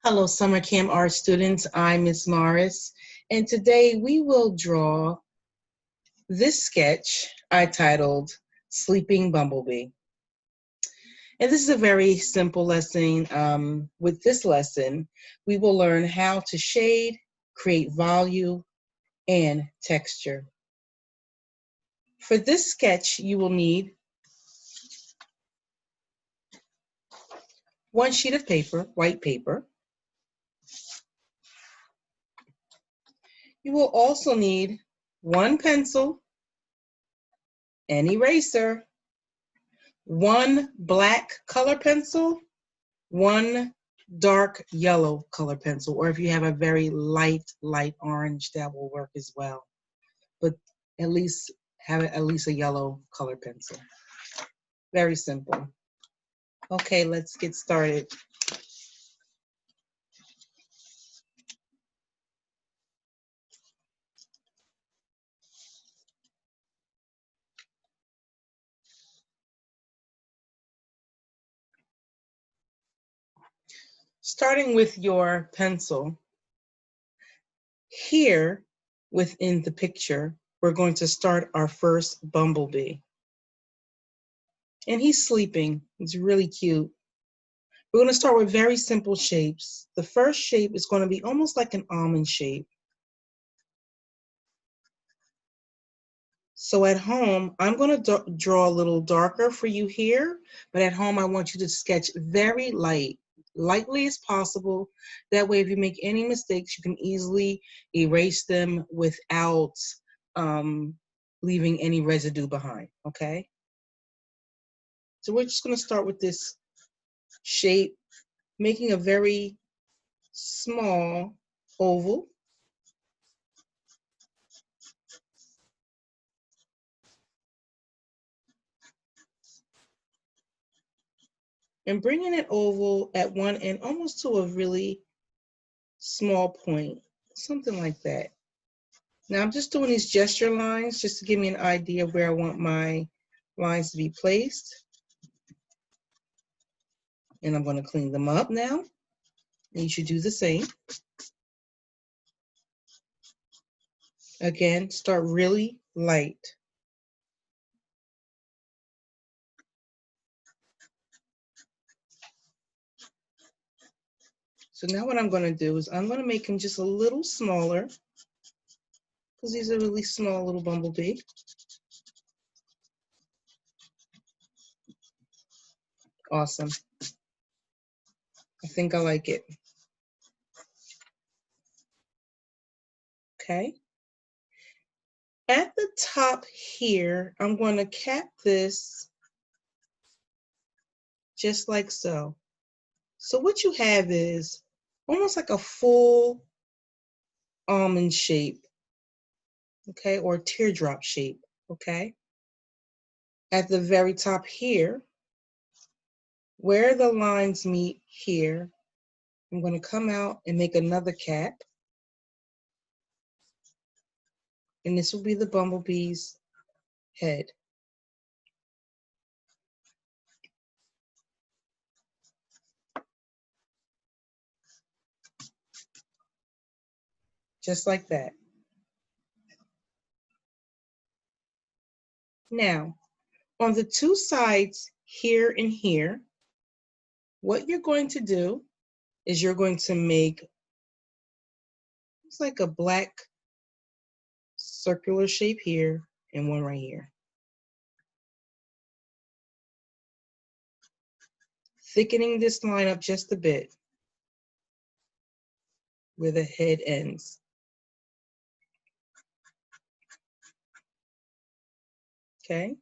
Hello, summer camp art students. I'm Miss Morris, and today we will draw this sketch I titled Sleeping Bumble Bee. And this is a very simple lesson. With this lesson, we will learn how to shade, create volume, and texture. For this sketch, you will need one sheet of paper, white paper. You will also need one pencil, an eraser, one black color pencil, one dark yellow color pencil, or if you have a very light orange, that will work as well. But at least have at least a yellow color pencil. Very simple. Okay, let's get started. Starting with your pencil, here within the picture, we're going to start our first bumblebee. And he's sleeping. He's really cute. We're going to start with very simple shapes. The first shape is going to be almost like an almond shape. So at home, I'm going to draw a little darker for you here, but at home I want you to sketch very lightly as possible. That way if you make any mistakes, you can easily erase them without leaving any residue behind, okay? So we're just going to start with this shape, making a very small oval. And bringing it oval at one end almost to a really small point, something like that. Now I'm just doing these gesture lines just to give me an idea of where I want my lines to be placed. And I'm going to clean them up now. And you should do the same. Again, start really light. So now what I'm going to do is I'm going to make them just a little smaller, because these are really small little bumblebee. Awesome. I think I like it. Okay. At the top here, I'm going to cap this just like so. So what you have is almost like a full almond shape, okay, or teardrop shape, okay? At the very top here, where the lines meet here, I'm going to come out and make another cap. And this will be the bumblebee's head. Just like that. Now, on the two sides here and here, what you're going to do is you're going to make, it's like a black circular shape here and one right here. Thickening this line up just a bit where the head ends. Okay?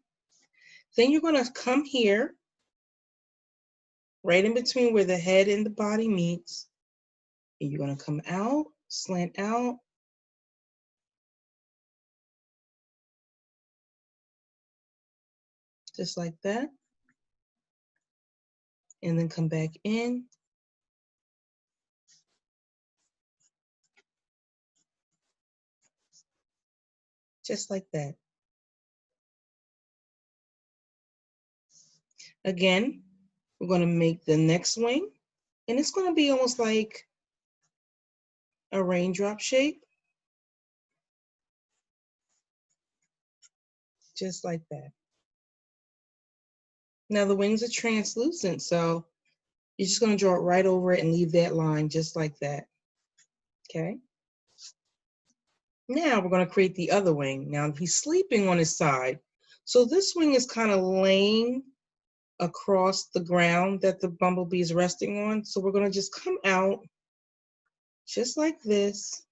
Then you're going to come here, right in between where the head and the body meets, and you're going to come out, slant out, just like that, and then come back in, just like that. Again, we're going to make the next wing, and it's going to be almost like a raindrop shape, just like that. Now the wings are translucent, so you're just going to draw it right over it and leave that line just like that. Okay. Now we're going to create the other wing. Now he's sleeping on his side. So this wing is kind of laying across the ground that the bumblebee is resting on. So we're going to just come out just like this.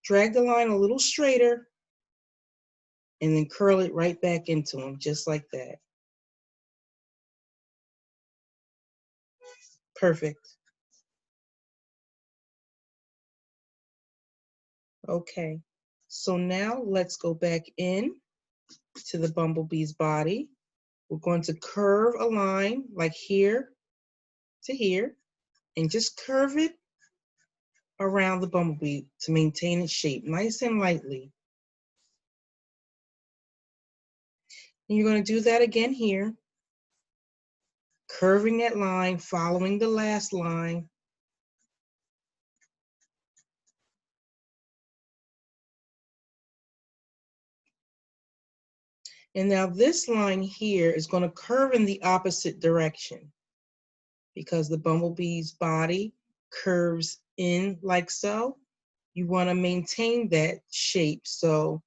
Drag the line a little straighter and then curl it right back into him, just like that. Perfect. Okay, so now let's go back in to the bumblebee's body. We're going to curve a line like here to here and just curve it around the bumblebee to maintain its shape, nice and lightly. And you're going to do that again here, curving that line, following the last line. And now this line here is going to curve in the opposite direction because the bumblebee's body curves in like so. You want to maintain that shape. So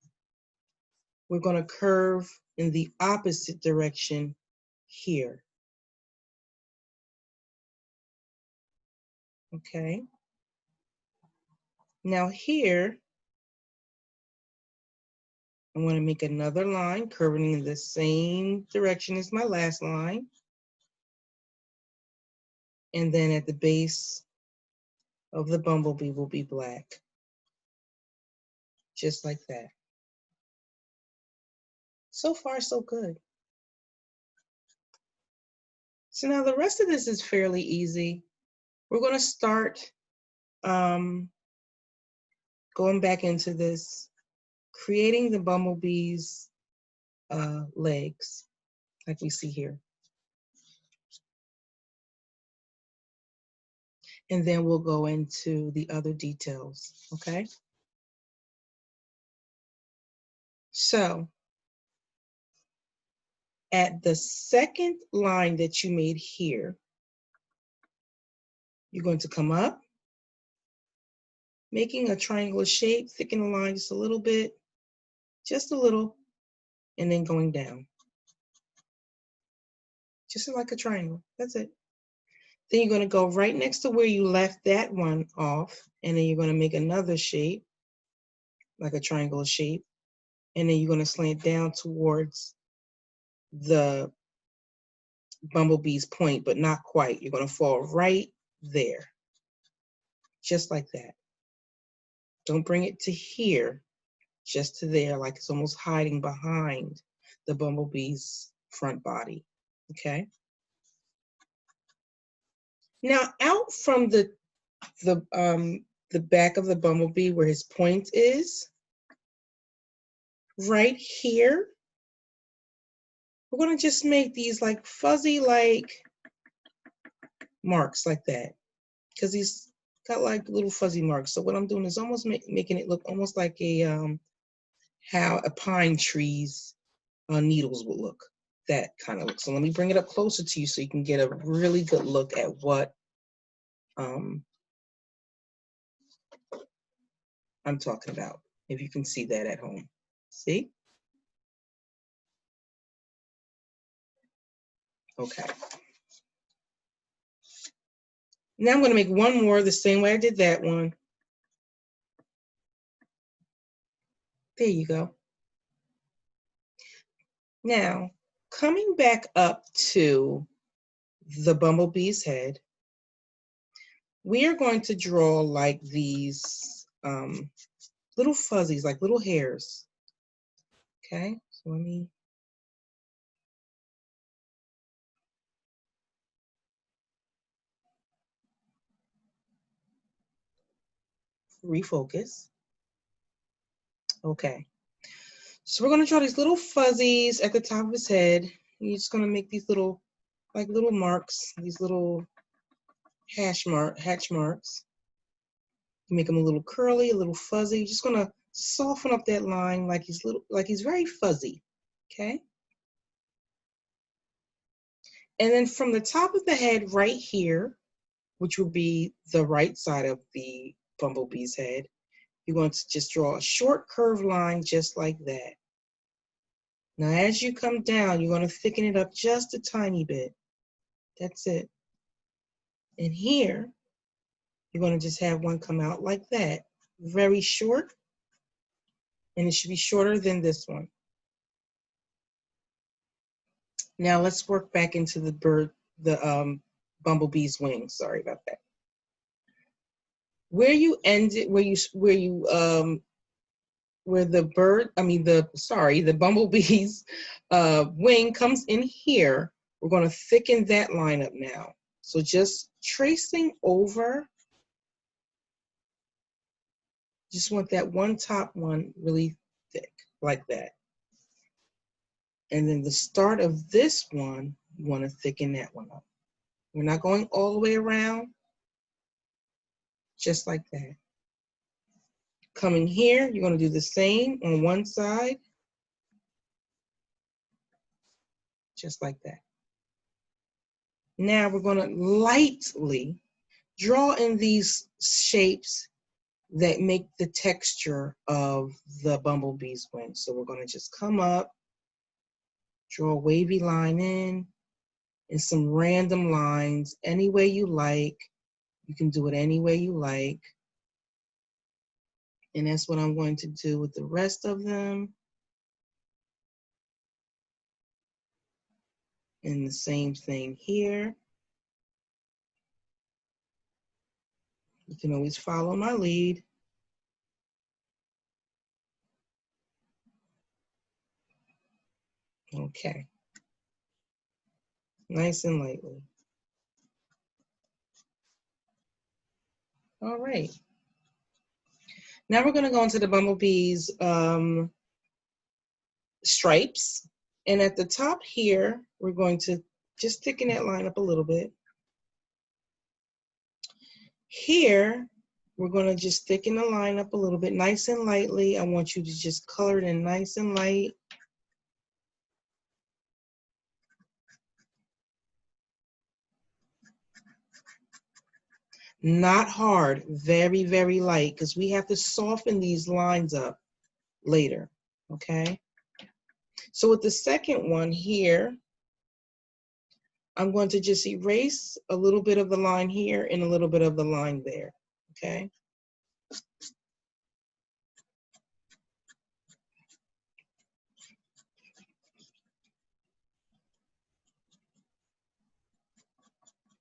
we're going to curve in the opposite direction here. Okay. Now here, I want to make another line curving in the same direction as my last line. And then at the base of the bumblebee will be black. Just like that. So far, so good. So now the rest of this is fairly easy. We're going to start going back into this, creating the bumblebee's legs, like we see here. And then we'll go into the other details, okay? So at the second line that you made here, you're going to come up, making a triangular shape, thicken the line just a little bit, just a little, and then going down. Just like a triangle, that's it. Then you're going to go right next to where you left that one off, and then you're going to make another shape, like a triangular shape, and then you're going to slant down towards the bumblebee's point, but not quite. You're going to fall right there, just like that. Don't bring it to here, just to there, like it's almost hiding behind the bumblebee's front body, okay? Now, out from the back of the bumblebee where his point is, right here, we're going to just make these like fuzzy like marks like that, because he's got like little fuzzy marks. So what I'm doing is almost making it look almost like a how a pine tree's needles would look, that kind of look. So let me bring it up closer to you so you can get a really good look at what I'm talking about, if you can see that at home. See? Okay. Now I'm going to make one more the same way I did that one. There you go. Now, coming back up to the bumblebee's head, we are going to draw like these little fuzzies, like little hairs. Okay, so let me refocus. Okay, so we're going to draw these little fuzzies at the top of his head. You're just going to make these little, like little marks, these little hatch marks. Make them a little curly, a little fuzzy. Just gonna soften up that line like he's very fuzzy. Okay. And then from the top of the head right here, which would be the right side of the bumblebee's head, you're going to just draw a short curved line just like that. Now as you come down, you're going to thicken it up just a tiny bit. That's it. And here, you're going to just have one come out like that. Very short, and it should be shorter than this one. Now let's work back into the bumblebee's wings. Sorry about that. Where you ended, where the bumblebee's wing comes in here, we're going to thicken that line up now. So just tracing over, just want that one top one really thick, like that. And then the start of this one, you want to thicken that one up. We're not going all the way around, just like that. Coming here, you're going to do the same on one side, just like that. Now we're going to lightly draw in these shapes that make the texture of the bumblebee's wing. So we're going to just come up, draw a wavy line in, and some random lines any way you like. You can do it any way you like. And that's what I'm going to do with the rest of them. And the same thing here. You can always follow my lead. Okay. Nice and lightly. All right. Now we're going to go into the bumblebee's stripes. And at the top here, we're going to just thicken that line up a little bit. Here, we're going to just thicken the line up a little bit, nice and lightly. I want you to just color it in nice and light. Not hard, very, very light, because we have to soften these lines up later, okay? So with the second one here, I'm going to just erase a little bit of the line here and a little bit of the line there, okay?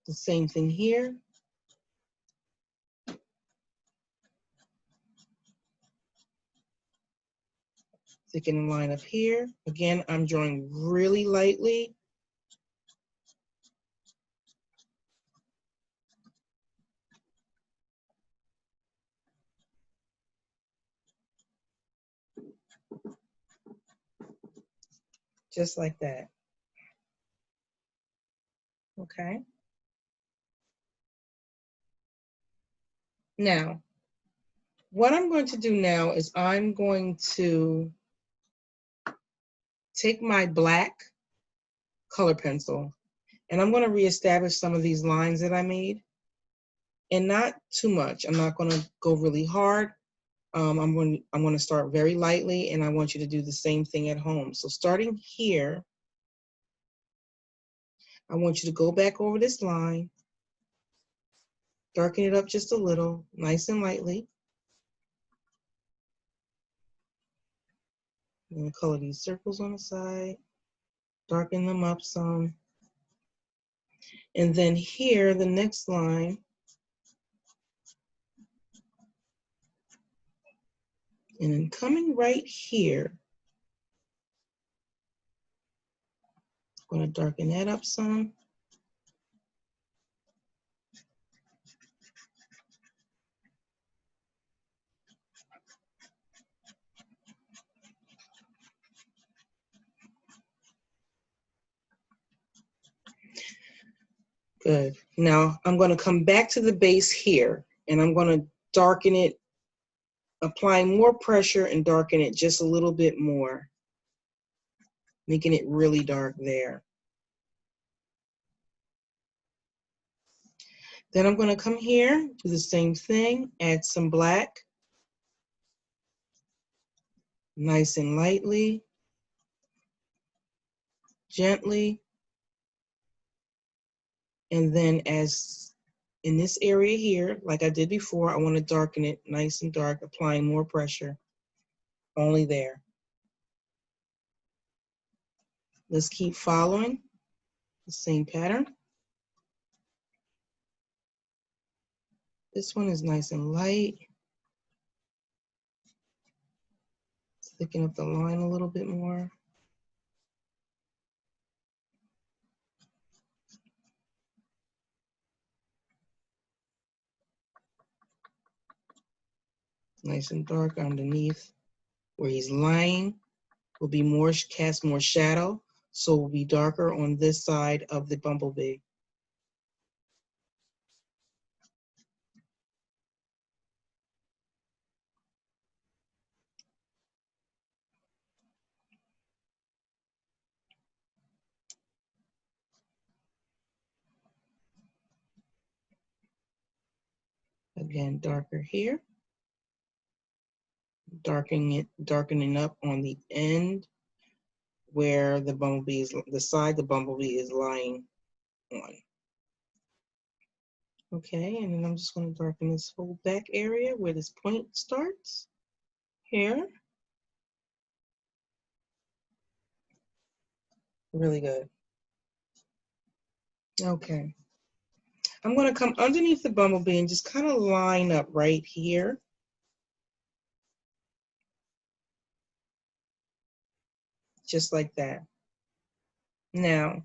The same thing here. Thicken the line up here. Again, I'm drawing really lightly. Just like that. Okay. Now, what I'm going to do now is I'm going to take my black color pencil and I'm going to reestablish some of these lines that I made. And not too much. I'm not going to go really hard. I'm going to start very lightly, and I want you to do the same thing at home. So starting here, I want you to go back over this line, darken it up just a little, nice and lightly. I'm going to color these circles on the side, darken them up some. And then here, the next line, and then coming right here, I'm going to darken that up some. Good. Now I'm going to come back to the base here, and I'm going to darken it, applying more pressure and darken it just a little bit more, making it really dark there. Then I'm going to come here, do the same thing, add some black, nice and lightly, gently, and then as in this area here, like I did before, I want to darken it nice and dark, applying more pressure, only there. Let's keep following the same pattern. This one is nice and light. Thicken up the line a little bit more. Nice and dark underneath. Where he's lying will be more, cast more shadow, so it will be darker on this side of the bumblebee. Again, darker here. Darkening up on the end where the bumblebee is, the side the bumblebee is lying on. Okay, and then I'm just going to darken this whole back area where this point starts here. Really good. Okay. I'm going to come underneath the bumblebee and just kind of line up right here. Just like that. Now,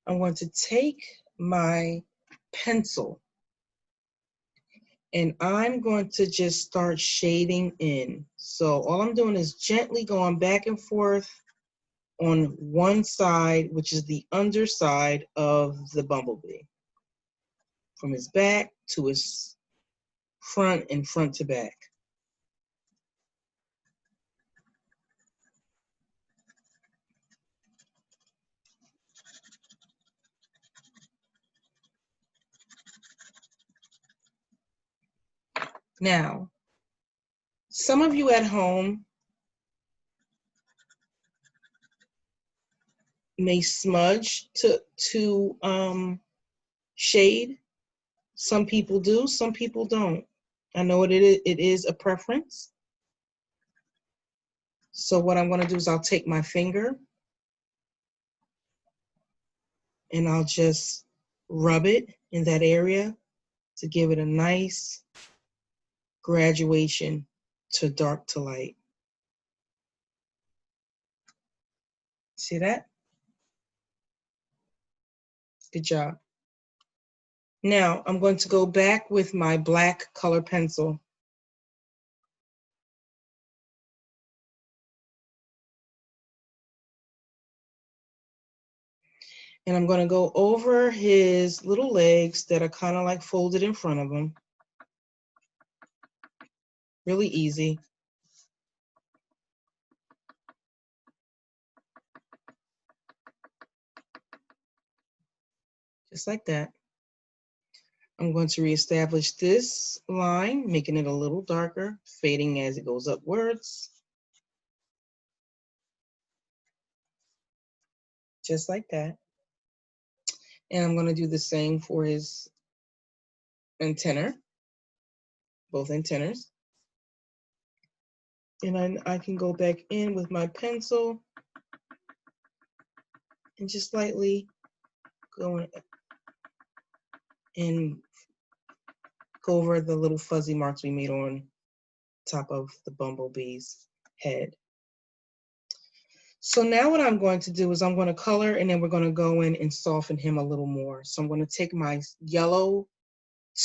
I'm going to take my pencil and I'm going to just start shading in. So all I'm doing is gently going back and forth on one side, which is the underside of the bumblebee. From his back to his front and front to back. Now, some of you at home may smudge to shade. Some people do, some people don't. I know it is a preference. So what I'm going to do is I'll take my finger and I'll just rub it in that area to give it a nice graduation to dark to light. See that? Good job. Now I'm going to go back with my black color pencil. And I'm going to go over his little legs that are kind of like folded in front of him. Really easy. Just like that. I'm going to reestablish this line, making it a little darker, fading as it goes upwards. Just like that. And I'm going to do the same for his antenna, both antennas. And then I can go back in with my pencil and just slightly go and go over the little fuzzy marks we made on top of the bumblebee's head. So now what I'm going to do is I'm going to color and then we're going to go in and soften him a little more. So I'm going to take my yellow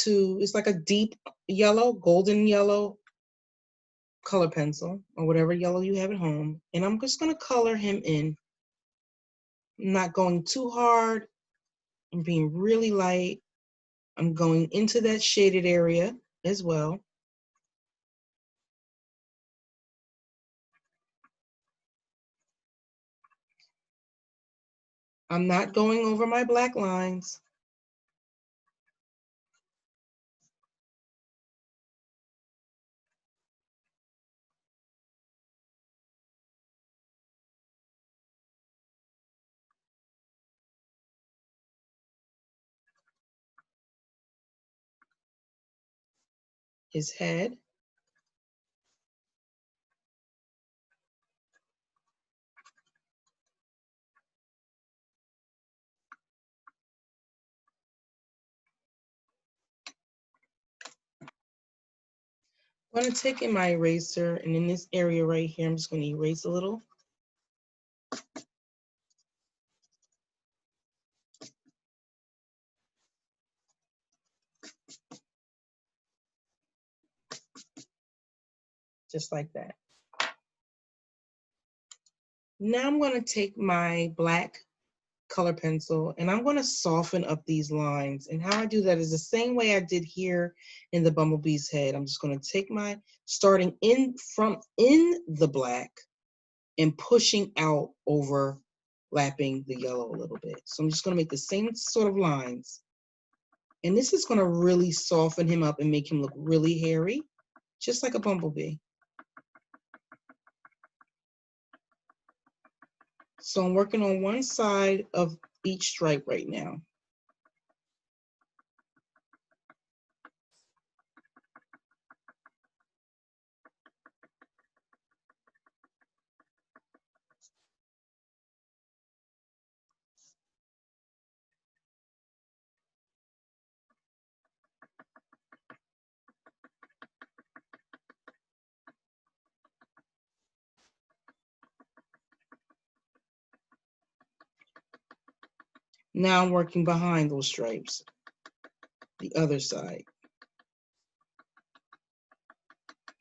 it's like a deep yellow, golden yellow color pencil or whatever yellow you have at home. And I'm just going to color him in. I'm not going too hard I'm being really light. I'm going into that shaded area as well. I'm not going over my black lines. His head. I'm going to take in my eraser, and in this area right here, I'm just going to erase a little. Just like that. Now I'm going to take my black color pencil and I'm going to soften up these lines. And how I do that is the same way I did here in the bumblebee's head. I'm just going to take my, starting in the black and pushing out, overlapping the yellow a little bit. So I'm just going to make the same sort of lines. And this is going to really soften him up and make him look really hairy, just like a bumblebee. So I'm working on one side of each stripe right now. Now I'm working behind those stripes, the other side.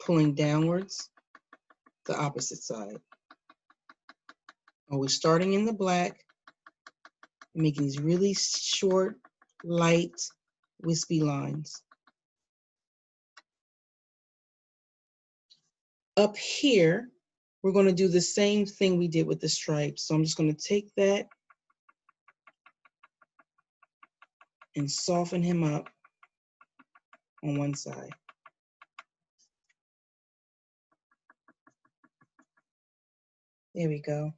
Pulling downwards, the opposite side. Always starting in the black, making these really short, light, wispy lines. Up here, we're going to do the same thing we did with the stripes. So I'm just going to take that and soften him up on one side. There we go.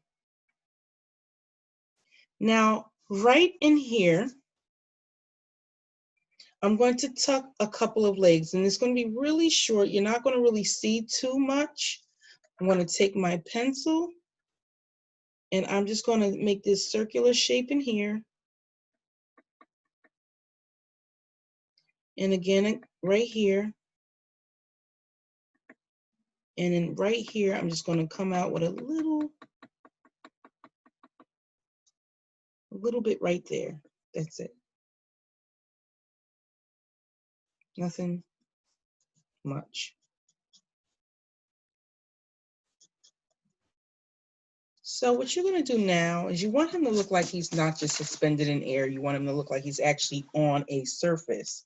Now, right in here, I'm going to tuck a couple of legs, and it's going to be really short. You're not going to really see too much. I'm going to take my pencil, and I'm just going to make this circular shape in here. And again, right here. And then right here, I'm just going to come out with a little bit right there. That's it. Nothing much. So what you're going to do now is you want him to look like he's not just suspended in air. You want him to look like he's actually on a surface.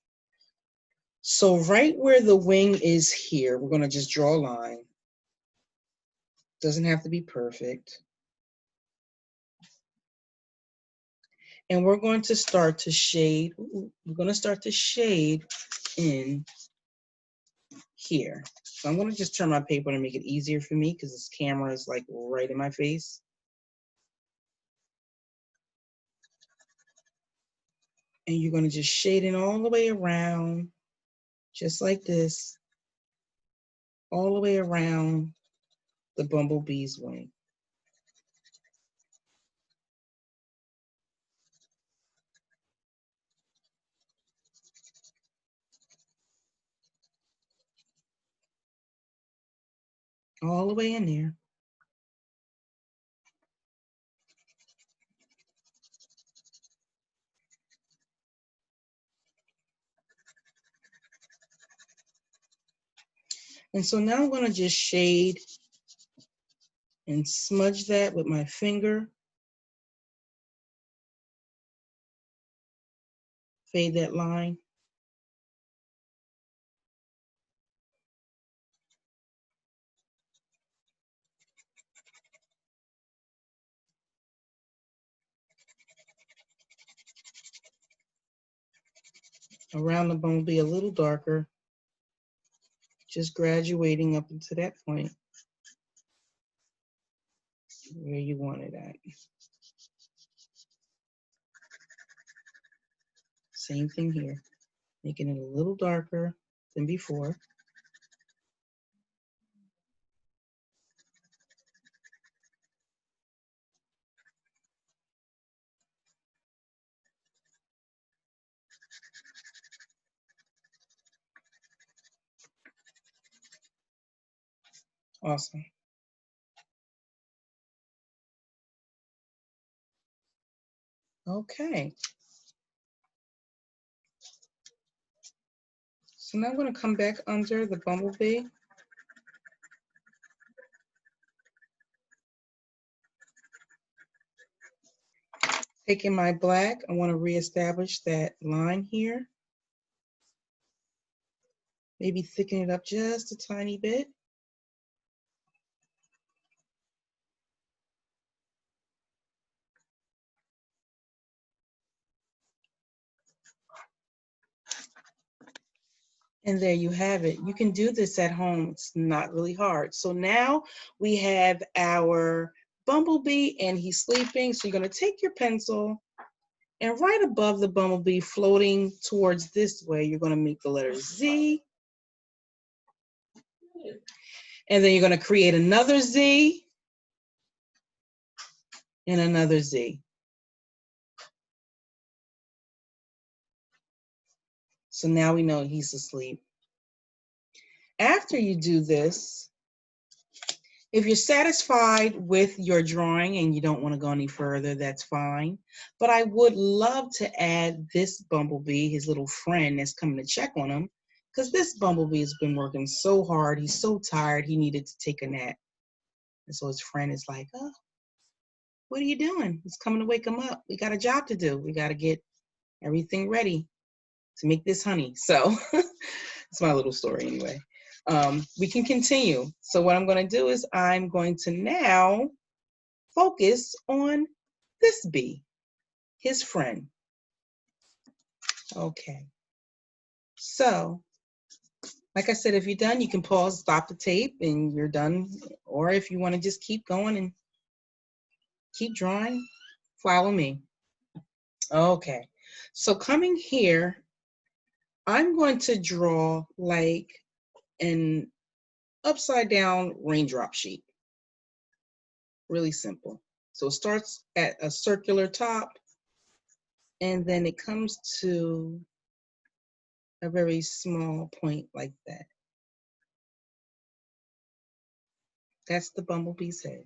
So right where the wing is here, we're going to just draw a line. Doesn't have to be perfect. And we're going to start to shade. We're going to start to shade in here. So I'm going to just turn my paper to make it easier for me because this camera is like right in my face. And you're going to just shade in all the way around, just like this, all the way around the bumblebee's wing. All the way in there. And so now I'm going to just shade and smudge that with my finger. Fade that line. Around the bumblebee a little darker, just graduating up into that point where you want it at. Same thing here, making it a little darker than before. Awesome. Okay. So now I'm going to come back under the bumblebee. Taking my black, I want to reestablish that line here. Maybe thicken it up just a tiny bit. And there you have it. You can do this at home. It's not really hard. So now we have our bumblebee and he's sleeping. So you're going to take your pencil and right above the bumblebee floating towards this way, you're going to make the letter Z. And then you're going to create another Z and another Z. So now we know he's asleep. After you do this, if you're satisfied with your drawing and you don't want to go any further, that's fine. But I would love to add this bumblebee, his little friend that's coming to check on him, because this bumblebee has been working so hard. He's so tired, he needed to take a nap. And so his friend is like, oh, what are you doing? He's coming to wake him up. We got a job to do. We got to get everything ready to make this honey. So it's my little story anyway. We can continue. So what I'm going to do is I'm going to now focus on this bee, his friend. Okay. So, like I said, if you're done, you can pause, stop the tape, and you're done. Or if you want to just keep going and keep drawing, follow me. Okay. So coming here, I'm going to draw like an upside down raindrop sheet. Really simple. So it starts at a circular top and then it comes to a very small point like that. That's the bumblebee's head.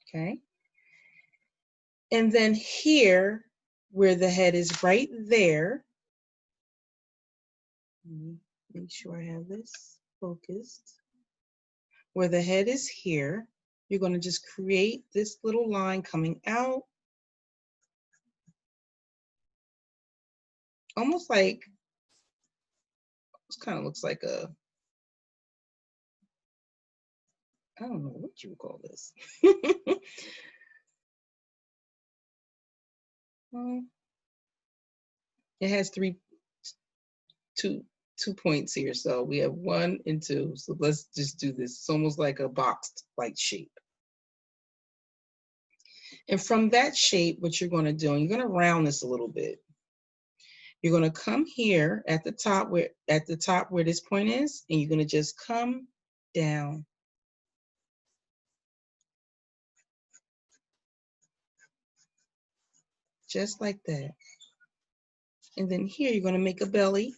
Okay. And then here, where the head is right there, make sure I have this focused. Where the head is here, you're going to just create this little line coming out. Almost like, this kind of looks like a, I don't know what you would call this. It has two points here. So we have 1 and 2. So let's just do this. It's almost like a boxed like shape. And from that shape, what you're going to do, and you're going to round this a little bit. You're going to come here at the top where this point is, and you're going to just come down. Just like that. And then here you're going to make a belly.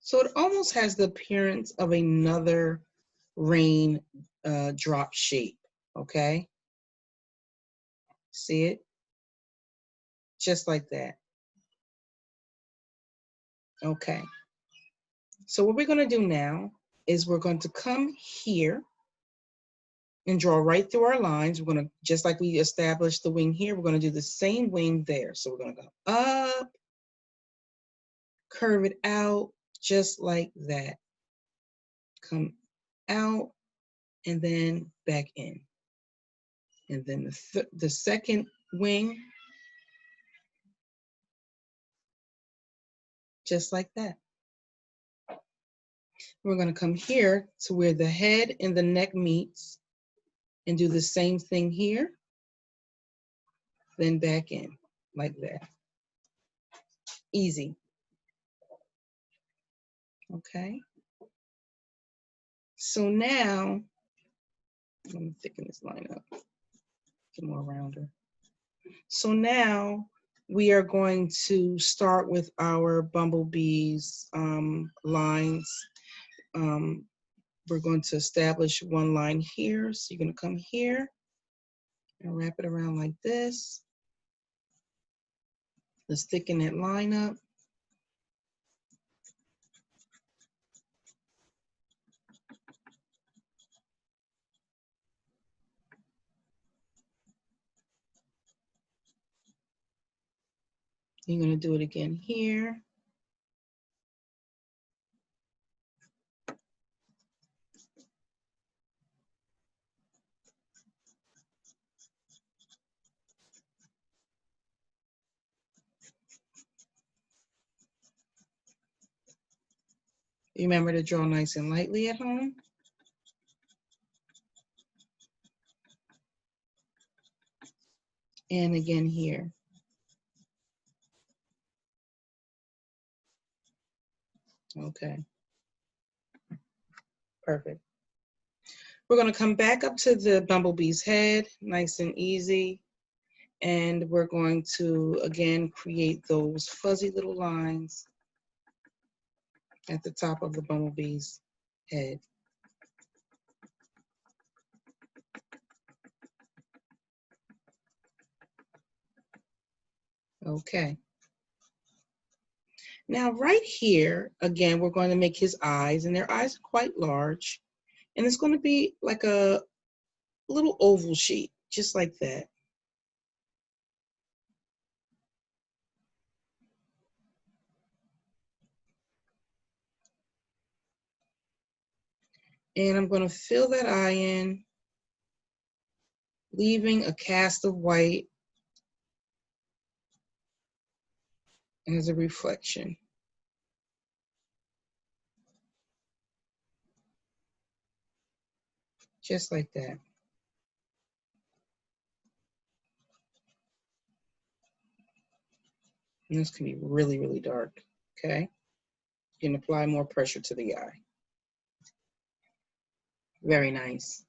So it almost has the appearance of another rain drop shape, okay? See it? Just like that. Okay. So what we're going to do now is we're going to come here and draw right through our lines. We're going to, just like we established the wing here, we're going to do the same wing there. So we're going to go up, curve it out just like that. Come out and then back in. And then the second wing, just like that. We're going to come here to where the head and the neck meets and do the same thing here, then back in like that. Easy. Okay. So now, let me thicken this line up, get more rounder. So now we are going to start with our bumblebees lines. We're going to establish one line here. So you're going to come here and wrap it around like this. Let's thicken that line up. You're going to do it again here. Remember to draw nice and lightly at home. And again here. Okay. Perfect. We're going to come back up to the bumblebee's head, nice and easy. And we're going to, again, create those fuzzy little lines at the top of the bumblebee's head. Okay. Now right here, again, we're going to make his eyes, and their eyes are quite large. And it's going to be like a little oval shape, just like that. And I'm going to fill that eye in, leaving a cast of white as a reflection. Just like that. And this can be really, really dark, okay? You can apply more pressure to the eye. Very nice.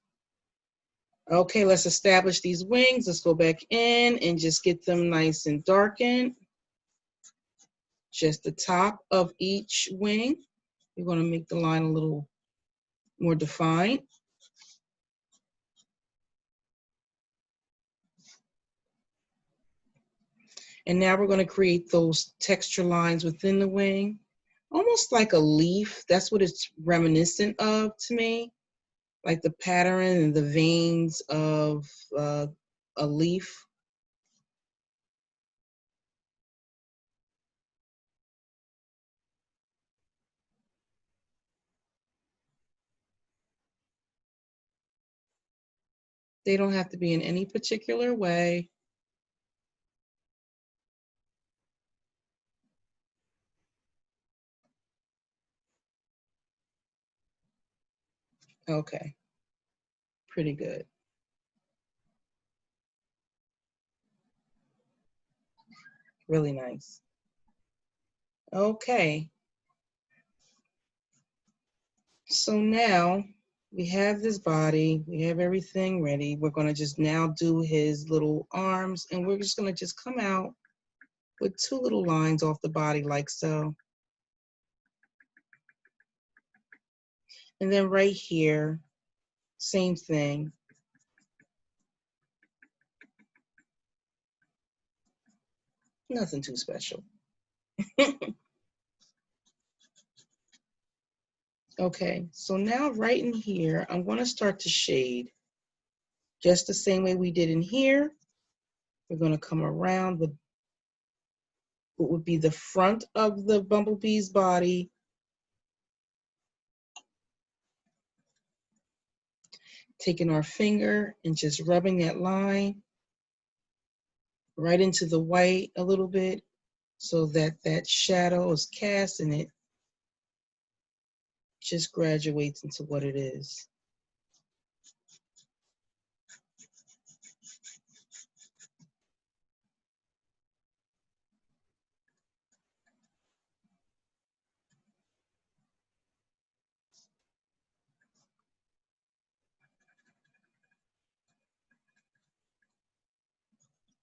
Okay, let's establish these wings. Let's go back in and just get them nice and darkened. Just the top of each wing. You're going to make the line a little more defined. And now we're going to create those texture lines within the wing, almost like a leaf. That's what it's reminiscent of to me, like the pattern and the veins of a leaf. They don't have to be in any particular way. Okay, pretty good. Really nice. Okay, so now we have this body, we have everything ready. We're going to just now do his little arms, and we're just going to just come out with two little lines off the body like so. And then right here, same thing. Nothing too special. Okay, so now right in here, I'm going to start to shade. Just the same way we did in here, we're going to come around what would be the front of the bumblebee's body, taking our finger and just rubbing that line right into the white a little bit so that that shadow is cast and it just graduates into what it is.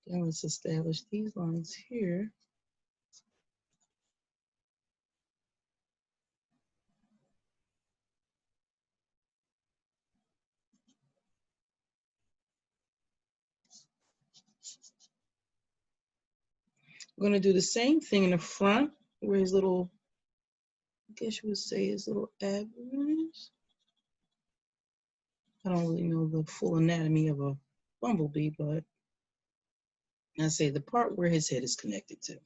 Now let's establish these lines here. We're going to do the same thing in the front where his little, I guess you would say his little abdomen. I don't really know the full anatomy of a bumblebee, but I say the part where his head is connected to.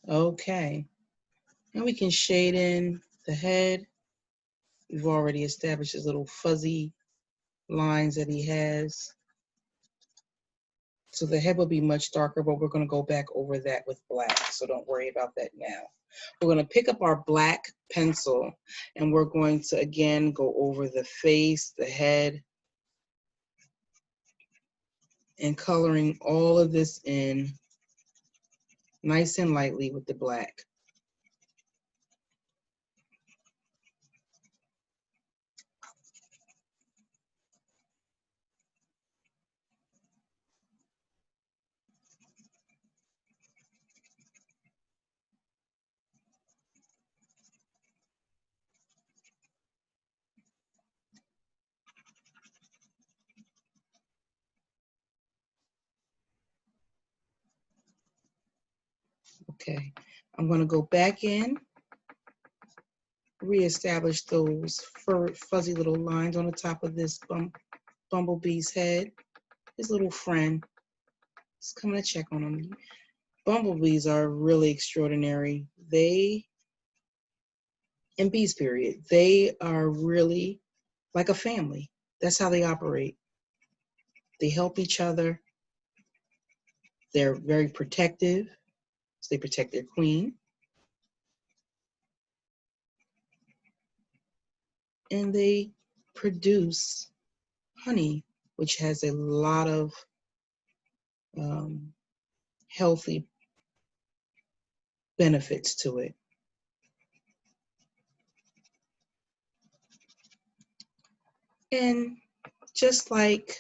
Okay, and we can shade in the head. We've already established his little fuzzy lines that he has. So the head will be much darker, but we're going to go back over that with black, so don't worry about that now. We're going to pick up our black pencil, and we're going to, again, go over the face, the head, and coloring all of this in nice and lightly with the black. Okay, I'm going to go back in, reestablish those fuzzy little lines on the top of this bumblebee's head. His little friend is coming to check on him. Bumblebees are really extraordinary. And bees period, they are really like a family. That's how they operate. They help each other. They're very protective. So they protect their queen. And they produce honey, which has a lot of healthy benefits to it. And just like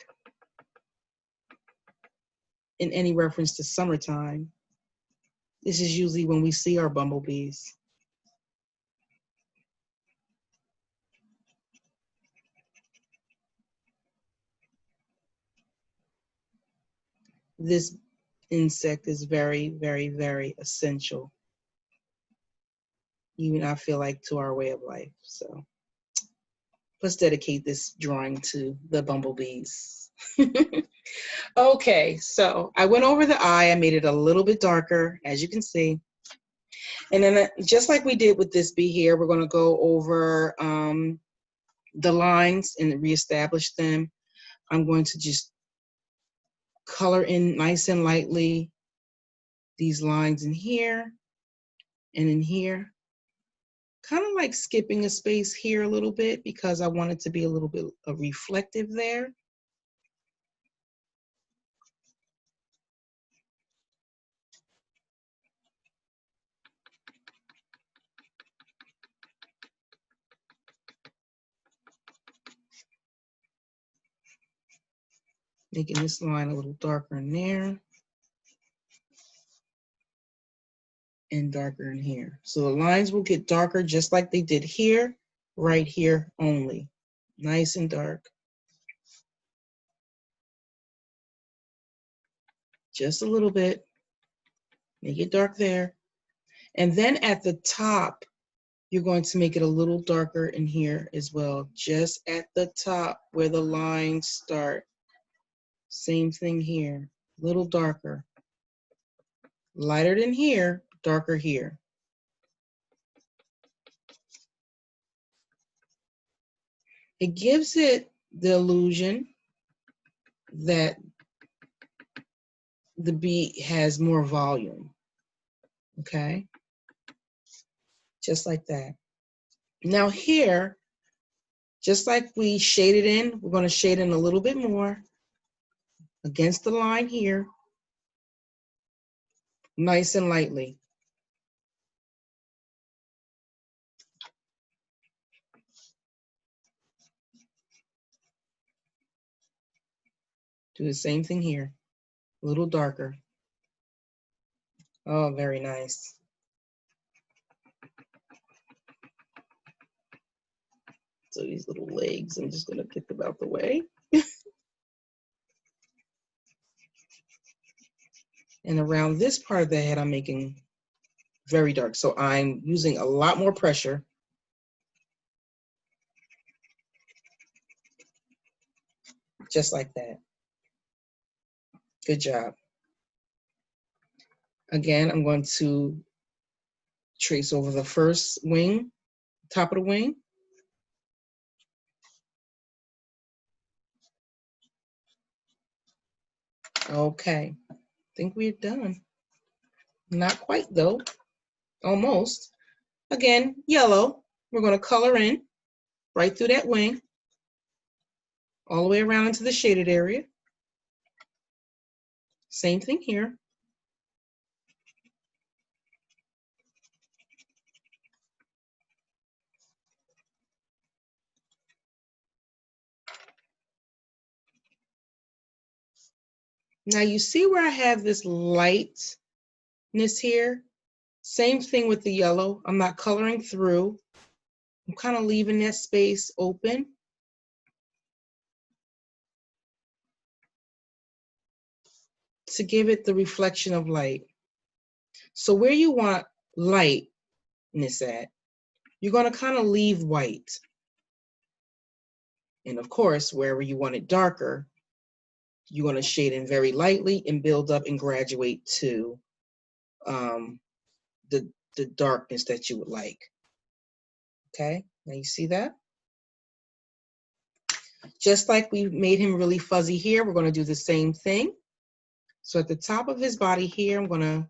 in any reference to summertime, this is usually when we see our bumblebees. This insect is very, very, very essential, even I feel like to our way of life. So let's dedicate this drawing to the bumblebees. Okay, so I went over the eye. I made it a little bit darker, as you can see. And then just like we did with this bee here, we're going to go over the lines and reestablish them. I'm going to just color in nice and lightly these lines in here and in here. Kind of like skipping a space here a little bit because I want it to be a little bit reflective there. Making this line a little darker in there. And darker in here. So the lines will get darker just like they did here, right here only. Nice and dark. Just a little bit. Make it dark there. And then at the top, you're going to make it a little darker in here as well, just at the top where the lines start. Same thing here, a little darker. Lighter than here, darker here. It gives it the illusion that the bee has more volume, okay? Just like that. Now here, just like we shaded in, we're going to shade in a little bit more against the line here, nice and lightly. Do the same thing here, a little darker. Oh, very nice. So these little legs, I'm just going to get them out the way. And around this part of the head, I'm making very dark. So I'm using a lot more pressure. Just like that. Good job. Again, I'm going to trace over the first wing, top of the wing. Okay, I think we're done. Not quite though, almost. Again, yellow, we're going to color in right through that wing, all the way around into the shaded area. Same thing here. Now you see where I have this lightness here? Same thing with the yellow. I'm not coloring through. I'm kind of leaving that space open. To give it the reflection of light. So where you want lightness at, you're going to kind of leave white. And of course, wherever you want it darker, you want to shade in very lightly and build up and graduate to the darkness that you would like. Okay, now you see that? Just like we made him really fuzzy here, we're going to do the same thing. So at the top of his body here, I'm going to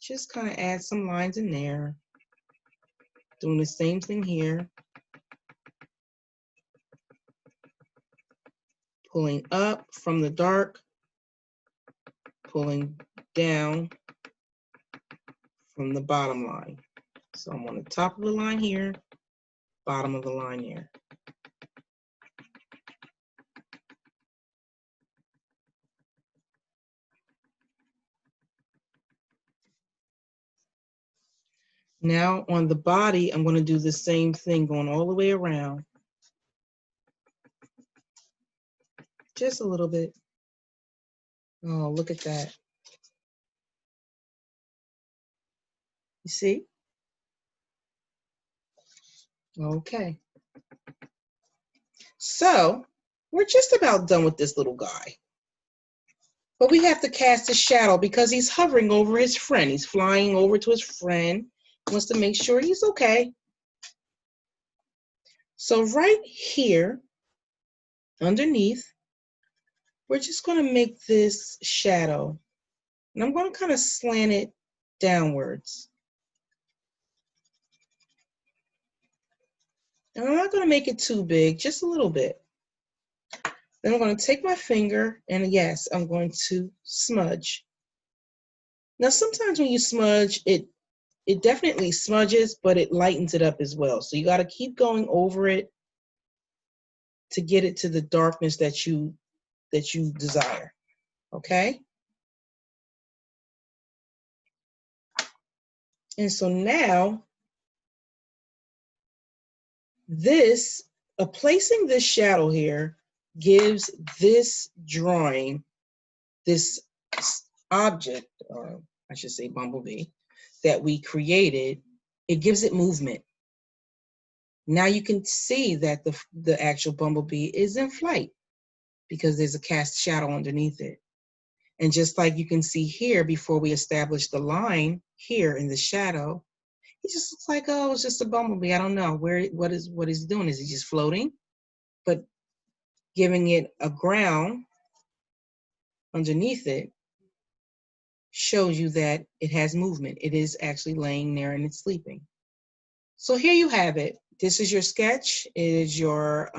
just kind of add some lines in there. Doing the same thing here. Pulling up from the dark, pulling down from the bottom line. So I'm on the top of the line here, bottom of the line here. Now on the body, I'm going to do the same thing, going all the way around. Just a little bit. Oh, look at that. You see? Okay. So we're just about done with this little guy. But we have to cast a shadow because he's hovering over his friend. He's flying over to his friend. He wants to make sure he's okay. So right here, underneath, we're just going to make this shadow. And I'm going to kind of slant it downwards. And I'm not going to make it too big, just a little bit. Then I'm going to take my finger and yes, I'm going to smudge. Now sometimes when you smudge, it definitely smudges, but it lightens it up as well. So you got to keep going over it to get it to the darkness that you desire. Okay? And so now this, placing this shadow here gives this drawing, this object or I should say bumblebee, that we created, it gives it movement. Now you can see that the actual bumblebee is in flight because there's a cast shadow underneath it. And just like you can see here, before we establish the line here in the shadow, he just looks like, oh, it's just a bumblebee. I don't know what he's doing. Is he just floating? But giving it a ground underneath it shows you that it has movement. It is actually laying there and it's sleeping. So here you have it. This is your sketch. It is your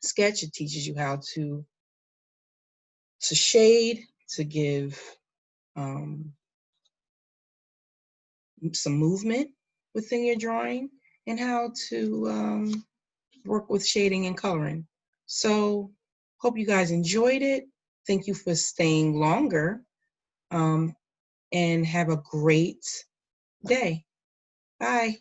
sketch. It teaches you how to shade, to give some movement within your drawing, and how to work with shading and coloring. So hope you guys enjoyed it. Thank you for staying longer, and have a great day. Bye.